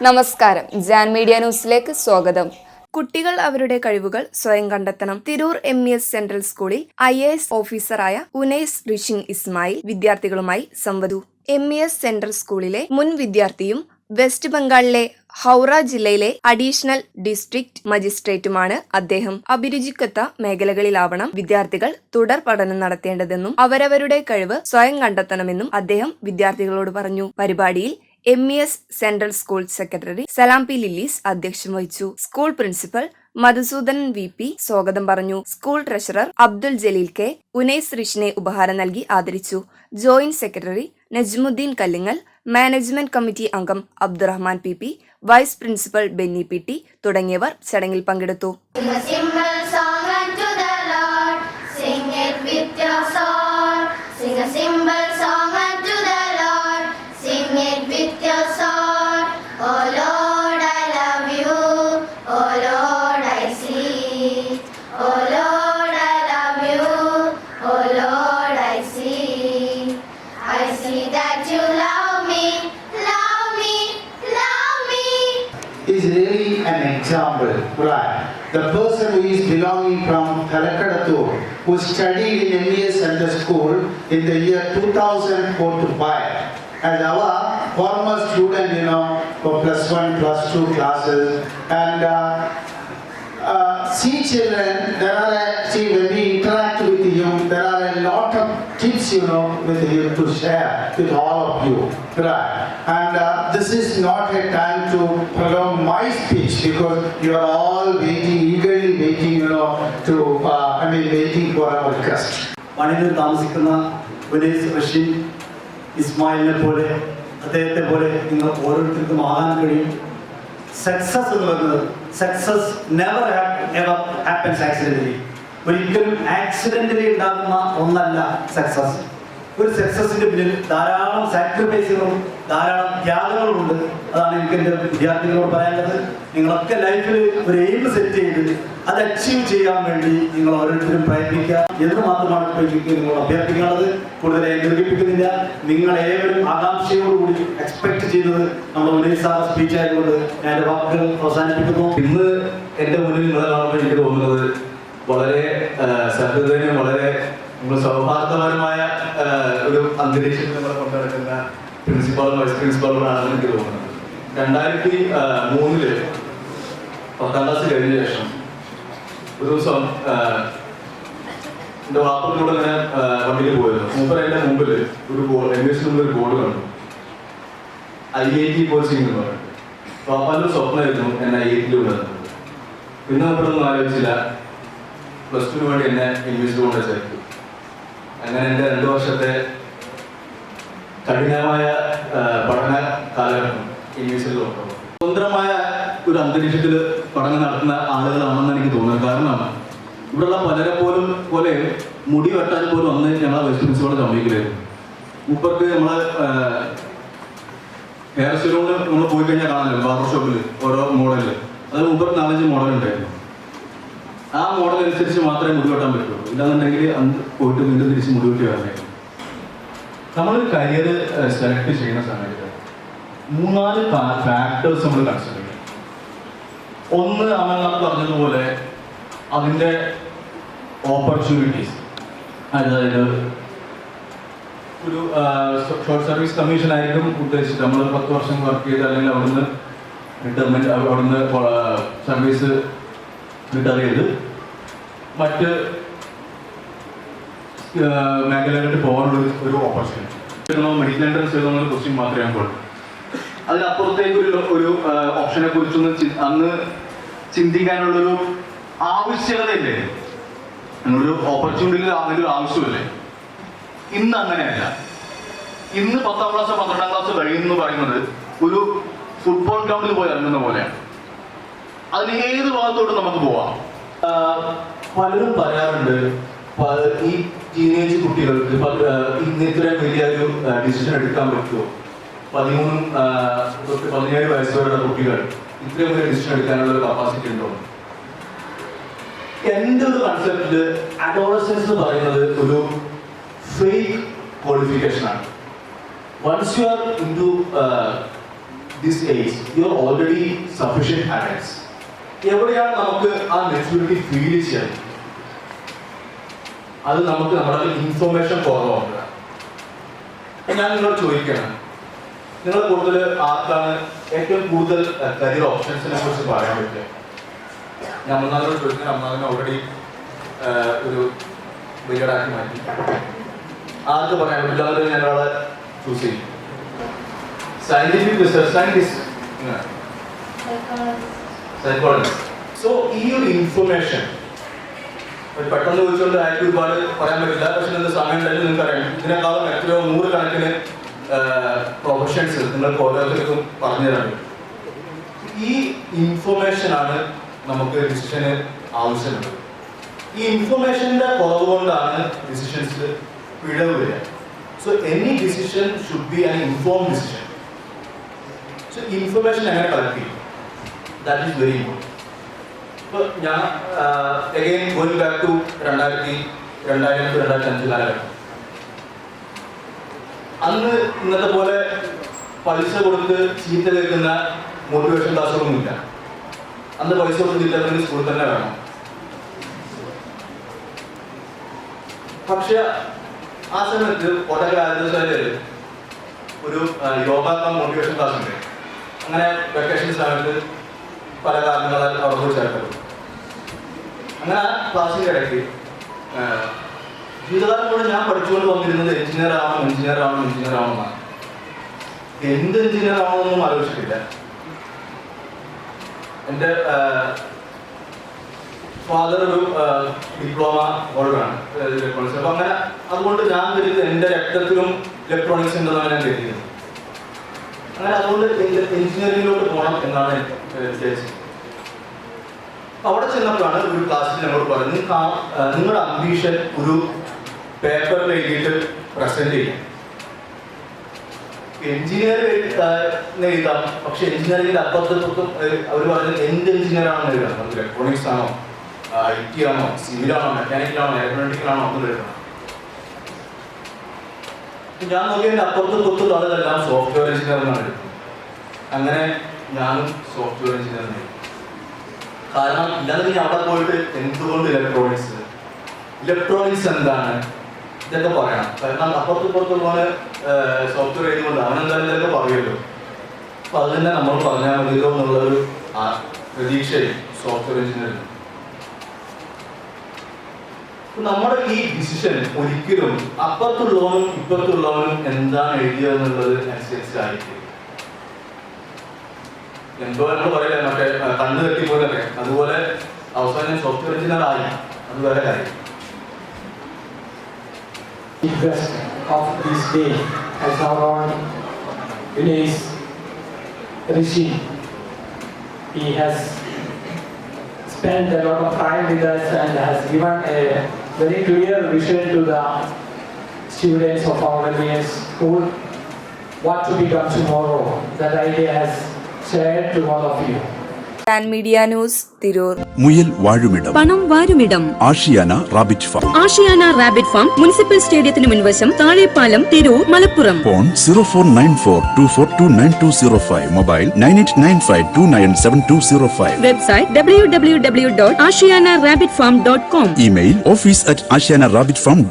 നമസ്കാരം, ജാൻ മീഡിയ ന്യൂസിലേക്ക് സ്വാഗതം. കുട്ടികൾ അവരുടെ കഴിവുകൾ സ്വയം കണ്ടെത്തണം. തിരൂർ MES സെൻട്രൽ സ്കൂളിൽ IAS ഓഫീസറായ ഉനൈസ് റിഷിൻ ഇസ്മായിൽ വിദ്യാർത്ഥികളുമായി സംവദിച്ചു. MES സെൻട്രൽ സ്കൂളിലെ മുൻ വിദ്യാർത്ഥിയും വെസ്റ്റ് ബംഗാളിലെ ഹൗറ ജില്ലയിലെ അഡീഷണൽ ഡിസ്ട്രിക്ട് മജിസ്ട്രേറ്റുമാണ് അദ്ദേഹം. അഭിരുചിക്കൊത്ത മേഖലകളിലാവണം വിദ്യാർത്ഥികൾ തുടർ പഠനം നടത്തേണ്ടതെന്നും അവരവരുടെ കഴിവ് സ്വയം കണ്ടെത്തണമെന്നും അദ്ദേഹം വിദ്യാർത്ഥികളോട് പറഞ്ഞു. പരിപാടിയിൽ MES central school secretary Salam P ലില്ലീസ് അധ്യക്ഷം വഹിച്ചു. സ്കൂൾ പ്രിൻസിപ്പൽ മധുസൂദനൻ VP സ്വാഗതം പറഞ്ഞു. School treasurer Abdul Jaleel K Unais റിഷിനെ ഉപഹാരം നൽകി ആദരിച്ചു. Joint secretary Najmuddin Kallingal, management committee അംഗം Abdurahman PP, vice principal Benny PT തുടങ്ങിയവർ ചടങ്ങിൽ പങ്കെടുത്തു. Is really an example, right? The person who is belonging from Thalakkadattur, who studied in MES Central School in the year 2004 to 5, as our former student, for +1, +2 classes, and see children, when we interact with him, there are a lot of tips, with him to share with all of you, right? And this is not a time to prolong my speech because you are all waiting, eagerly waiting, waiting for our guest. പണിയിൽ താമസിക്കുന്ന ഉനൈസ് റിഷിൻ ഇസ്മായിലിനെ പോലെ അദ്ദേഹത്തെ പോലെ നിങ്ങൾ ഓരോരുത്തർക്കും ആകാൻ കഴിയും. Success എന്ന് പറയുന്നത് success never ever happens accidentally. ഒരിക്കലും ആക്സിഡന്റലി ഉണ്ടാകുന്ന ഒന്നല്ല സക്സസ്. ഒരു സക്സസിന്റെ പിന്നിൽ ധാരാളം സാക്രിഫൈസുകളും ധാരാളം ത്യാഗങ്ങളും ഉണ്ട്. അതാണ് എനിക്ക് എൻ്റെ വിദ്യാർത്ഥികളോട് പറയാനുള്ളത്. നിങ്ങളൊക്കെ ലൈഫിൽ ഒരു എയിം സെറ്റ് ചെയ്ത് അത് അച്ചീവ് ചെയ്യാൻ വേണ്ടി നിങ്ങൾ ഓരോരുത്തരും പ്രയത്നിക്കുക എന്ന് മാത്രമാണ് എനിക്ക് നിങ്ങൾ അഭ്യർത്ഥിക്കാനുള്ളത്. കൂടുതൽ ദീർഘിപ്പിക്കുന്നില്ല. നിങ്ങൾ ഏവരും ആകാംക്ഷയോടുകൂടി എക്സ്പെക്ട് ചെയ്യുന്നത് നമ്മുടെ ഉനൈസ് സാർ സ്പീച്ച് ആയതുകൊണ്ട് ഞാൻ എൻ്റെ വാക്കുകൾ അവസാനിപ്പിക്കുന്നു. ഇന്ന് എൻ്റെ മുന്നിൽ നിങ്ങളെ കാണുമ്പോൾ എനിക്ക് തോന്നുന്നത് വളരെ സഹൃദയനും വളരെ സൗഹാർദ്ദപരമായ ഒരു അന്തരീക്ഷത്തിൽ നമ്മളെ കൊണ്ടുനടക്കുന്ന പ്രിൻസിപ്പാളും വൈസ് പ്രിൻസിപ്പാളുകളാണെന്ന് എനിക്ക് തോന്നുന്നത്. 2003 10ാം ക്ലാസ് കഴിഞ്ഞ ശേഷം ഒരു ദിവസം എൻ്റെ വാപ്പറിലൂടെ ഞാൻ വണ്ടിയിൽ പോയിരുന്നു. മൂപ്പർ എൻ്റെ മുമ്പിൽ ഒരു MES ഒരു ബോർഡ് കണ്ടു, IIT കോച്ചിങ് എന്ന് പറഞ്ഞിട്ട്. വാപ്പാൻ്റെ സ്വപ്നമായിരുന്നു എന്നെ IIT വിടുന്നത്. പിന്നെ നമ്മളൊന്നും ആലോചിച്ചില്ല, +2 വേണ്ടി എന്നെ MES കൊണ്ട് ചേർത്തു. അങ്ങനെ എൻ്റെ 2 വർഷത്തെ കഠിനമായ പഠന കാലഘട്ടം MES-ൽ നോക്കും. സ്വതന്ത്രമായ ഒരു അന്തരീക്ഷത്തിൽ പഠനം നടത്തുന്ന ആളുകളാണെന്ന് എനിക്ക് തോന്നുന്നത്. കാരണം ഇവിടെയുള്ള പലരെ പോലെ മുടി വെട്ടാൻ പോലും അന്ന് ഞങ്ങളെ വൈസ് പ്രിൻസിപ്പൾ സമ്മതിക്കില്ലായിരുന്നു. മൂപ്പർക്ക് നമ്മളെ ഹെയർ സലൂണിൽ നമ്മൾ പോയി കഴിഞ്ഞാൽ കാണാമല്ലോ, ബാർബർ ഷോപ്പിൽ ഓരോ മോഡലിൽ. അത് മൂപ്പർക്ക് 4-5 മോഡൽ ഉണ്ടായിരുന്നു. ആ മോഡൽ അനുസരിച്ച് മാത്രമേ മുടി വെട്ടാൻ പറ്റുള്ളൂ. ഇല്ലാന്നുണ്ടെങ്കിൽ അന്ന് പോയിട്ട് വീണ്ടും തിരിച്ച് മുടി വെട്ടി വരണമായിരുന്നു. നമ്മളൊരു കരിയർ സെലക്ട് ചെയ്യുന്ന സമയത്ത് 3-4 ഫാക്ടേഴ്സ് നമ്മൾ കൺസിഡർ ചെയ്യും. ഒന്ന്, അമൽനാഥ് പറഞ്ഞതുപോലെ അതിൻ്റെ ഓപ്പർച്യൂണിറ്റീസ്. അതായത് ഒരു ഷോർട്ട് സർവീസ് കമ്മീഷൻ ആയിരിക്കും ഉദ്ദേശിച്ചത്. നമ്മൾ 10 വർഷം വർക്ക് ചെയ്ത് അല്ലെങ്കിൽ അവിടുന്ന് റിട്ടയർമെൻറ്റ്, അവിടുന്ന് സർവീസ് റിട്ടയർ ചെയ്ത് മറ്റ് മേഖലകളിൽ പോകാനുള്ള ഒരു ഓപ്പർച്യൂണിറ്റി. മെഡിക്കൽ എൻട്രൻസ് ചെയ്തെന്നുള്ള ക്വസ്റ്റ്യൻ മാത്രമേ ഞാൻ കൊടുത്തു. അതിനപ്പുറത്തേക്ക് ഒരു ഓപ്ഷനെ കുറിച്ചൊന്നും അന്ന് ചിന്തിക്കാനുള്ളൊരു ആവശ്യകതയില്ലേ, ഒരു ഓപ്പർച്യൂണിറ്റിയിൽ അതിൻ്റെ ഒരു ആവശ്യമില്ലേ. ഇന്ന് അങ്ങനെയല്ല. ഇന്ന് 10ാം ക്ലാസ് 12ാം ക്ലാസ് കഴിയുമെന്ന് പറയുന്നത് ഒരു ഫുട്ബോൾ ഗ്രൗണ്ടിൽ പോയി ഇറങ്ങുന്ന പോലെയാണ്. അതിന് ഏത് ഭാഗത്തോട്ടും നമുക്ക് പോവാം. പലരും പറയാറുണ്ട്, ഈ ടീനേജ് കുട്ടികൾക്ക് ഇത്രയും വലിയൊരു ഡിസിഷൻ എടുക്കാൻ പറ്റുമോ, 13-17 വയസ്സ് വരെയുള്ള കുട്ടികൾ ഇത്രയും വലിയ ഡിസിഷൻ എടുക്കാനുള്ള ഒരു കപ്പാസിറ്റി ഉണ്ടോ? എൻ്റെ ഒരു കൺസെപ്റ്റില് അഡോളസൻസ് എന്ന് പറയുന്നത് ഒരു ഫേക്ക് ക്വാളിഫിക്കേഷൻ ആണ്. Once you are into this age, you are already sufficient adults. എവിടെയാണ് നമുക്ക് ആ മെച്യൂരിറ്റി ഫീൽ ചെയ്യാൻ? അത് നമുക്ക് നമ്മുടെ ഇൻഫോർമേഷൻ കുറവാണ്. ഞാൻ നിങ്ങളോട് ചോദിക്കുകയാണ്, നിങ്ങൾ കൂടുതൽ ആർക്കാണ് ഏറ്റവും കൂടുതൽ കരിയർ ഓപ്ഷൻസിനെ കുറിച്ച് പറയാൻ പറ്റുക? ഞാൻ അമ്മനാഥനോട് ചോദിക്കാൻ, അമ്മനാഥനെ ഓൾറെഡി ഒരു വലിയടാക്കി മാറ്റി. ആർക്ക് പറയാൻ പറ്റില്ല, അത് ഞാൻ ഒരാളെ ചൂസ് ചെയ്യും. Scientific research scientist, psychologist. So ഈ ഒരു ഇൻഫർമേഷൻ പെട്ടെന്ന് ചോദിച്ചുകൊണ്ട് ആയിട്ട് ഒരുപാട് പറയാൻ പറ്റില്ല. പക്ഷെ നിങ്ങൾക്ക് സമയം ഉണ്ടായാലും നിങ്ങൾക്ക് അറിയാം, ഇതിനേക്കാളും എത്രയോ 100 കണക്കിന് പ്രൊഫഷൻസ് നിങ്ങൾക്ക് ഓരോരുത്തർക്കും പറഞ്ഞു തരാൻ. ഈ ഇൻഫർമേഷനാണ് നമുക്ക് ഡിസിഷന് ആവശ്യമുള്ളത്. ഈ ഇൻഫർമേഷൻ്റെ കുറവ് കൊണ്ടാണ് ഡിസിഷൻസ് പിഴവ് വരിക. So any decision should be an inform decision. So information എങ്ങനെ കളക്ട് ചെയ്യും, ദാറ്റ് ഈസ് വെരി ഇമ്പോർട്ടൻറ്റ്. ഇപ്പോൾ ഞാൻ അഗെയിൻ ഗോയിങ് ബാക്ക് ടു 2000-2005 കാലഘട്ടം. അന്ന് ഇന്നത്തെ പോലെ പൈസ കൊടുത്ത് ചീത്ത കേൾക്കുന്ന മോട്ടിവേഷൻ ക്ലാസ്സുകളൊന്നുമില്ല. അന്ന് പൈസ കൊടുത്ത് ചീത്ത സ്കൂളിൽ തന്നെ വേണം. പക്ഷെ ആ സമയത്ത് കോട്ടക്കൽ ആയുർവേദശാലയിൽ ഒരു യോഗ മോട്ടിവേഷൻ ക്ലാസ് ഉണ്ട്. അങ്ങനെ വെക്കേഷൻ സമയത്ത് പല കാരണങ്ങളാൽ അവിടെ പോയി ചേർക്കപ്പെട്ടു. അങ്ങനെ ആ ക്ലാസ്സിൻ്റെ ഇടയ്ക്ക് ജീവിതകാലം കൂടെ ഞാൻ പഠിച്ചുകൊണ്ട് വന്നിരുന്നത് എഞ്ചിനീയർ ആവണം എന്നാണ്. എന്ത് എഞ്ചിനീയർ ആവണമെന്നൊന്നും ആലോചിച്ചിട്ടില്ല. എൻ്റെ ഫാദർ ഒരു ഡിപ്ലോമ ഹോൾഡറാണ് ഇലക്ട്രോണിക്സ്. അപ്പം അങ്ങനെ അതുകൊണ്ട് ഞാൻ കരുതുന്നത് എൻ്റെ രക്തത്തിലും ഇലക്ട്രോണിക്സ് ഉണ്ടെന്നാണ് ഞാൻ കരുതിയത്. അങ്ങനെ അതുകൊണ്ട് എഞ്ചിനീയറിംഗിലോട്ട് പോകണം എന്നാണ് വിചാരിച്ചത്. അവിടെ ചെന്നപ്പോഴാണ് ഒരു ക്ലാസ്സിൽ ഞങ്ങളോട് പറയുന്നത്, നിങ്ങളുടെ അംബീഷൻ ഒരു പേപ്പറിൽ എഴുതിയിട്ട് പ്രസന്റ് ചെയ്യാം. എഞ്ചിനീയർ എഴുതാം, പക്ഷെ എഞ്ചിനീയറിംഗിന്റെ അപ്പുറത്തും അവർ പറഞ്ഞത് എന്ത് എഞ്ചിനീയർ ആണെന്ന് എഴുതാം. നമുക്ക് ഇലക്ട്രോണിക്സ് ആണോ, IT ആണോ, സിവിലാണോ, മെക്കാനിക്കലാണോ, എയറോനോട്ടിക്കലാണോ ഒന്നും എഴുതണം. ഞാൻ നോക്കിയതിന്റെ അപ്പുറത്തും ആളുകളെല്ലാം സോഫ്റ്റ്വെയർ എഞ്ചിനീയർ എന്നാണ് എഴുതുന്നത്. അങ്ങനെ ഞാനും സോഫ്റ്റ്വെയർ എഞ്ചിനീയർ എഴുതി. കാരണം ഇല്ലാതെ ഞാൻ അവിടെ പോയിട്ട് എന്തുകൊണ്ട് ഇലക്ട്രോണിക്സ് എന്താണ് ഇതൊക്കെ പറയണം. കാരണം അപ്പുറത്തുള്ള സോഫ്റ്റ്വെയർ എഴുതുകൊണ്ട് അവനെന്തായാലും ഇതൊക്കെ പറയുമല്ലോ. അപ്പൊ അത് തന്നെ നമ്മൾ പറഞ്ഞാൽ മതിയല്ലോ എന്നുള്ളൊരു പ്രതീക്ഷയും സോഫ്റ്റ്വെയർ എഞ്ചിനീയറിംഗ്. നമ്മുടെ ഈ ഡിസിഷൻ ഒരിക്കലും അപ്പുറത്തുള്ളവനും ഇപ്പുറത്തുള്ളവനും എന്താണ് എഴുതിയതെന്നുള്ളത് അനുസരിച്ചായിരിക്കും. എന്തോ നമ്മൾ പറയില്ല, മറ്റേ കണ്ണ് തട്ടിപ്പോലൊക്കെ, അതുപോലെ അവസാനം സോഫ്റ്റ്വെയർ എഞ്ചിനീയർ ആയി, അത് വേറെ കാര്യം. Of this day as our own Unes Rishi. He has spent a lot of time with us and has given a very clear vision to the students of our Unes school what to become tomorrow. That idea has shared to all of you. Pan media news, Tirur. മുയൽ വാഴുമിടം, പണം വാരുമിടം, Ashiyana rabbit farm. Ashiyana rabbit farm municipal സ്റ്റേഡിയത്തിന് മുൻവശം, Thazhepalam, Tirur, Malappuram. Phone 049424290205. Mobile 9895297205. Website www.ashiyanarabbitfarm.com. Email office@ashiyanarabbitfarm.com.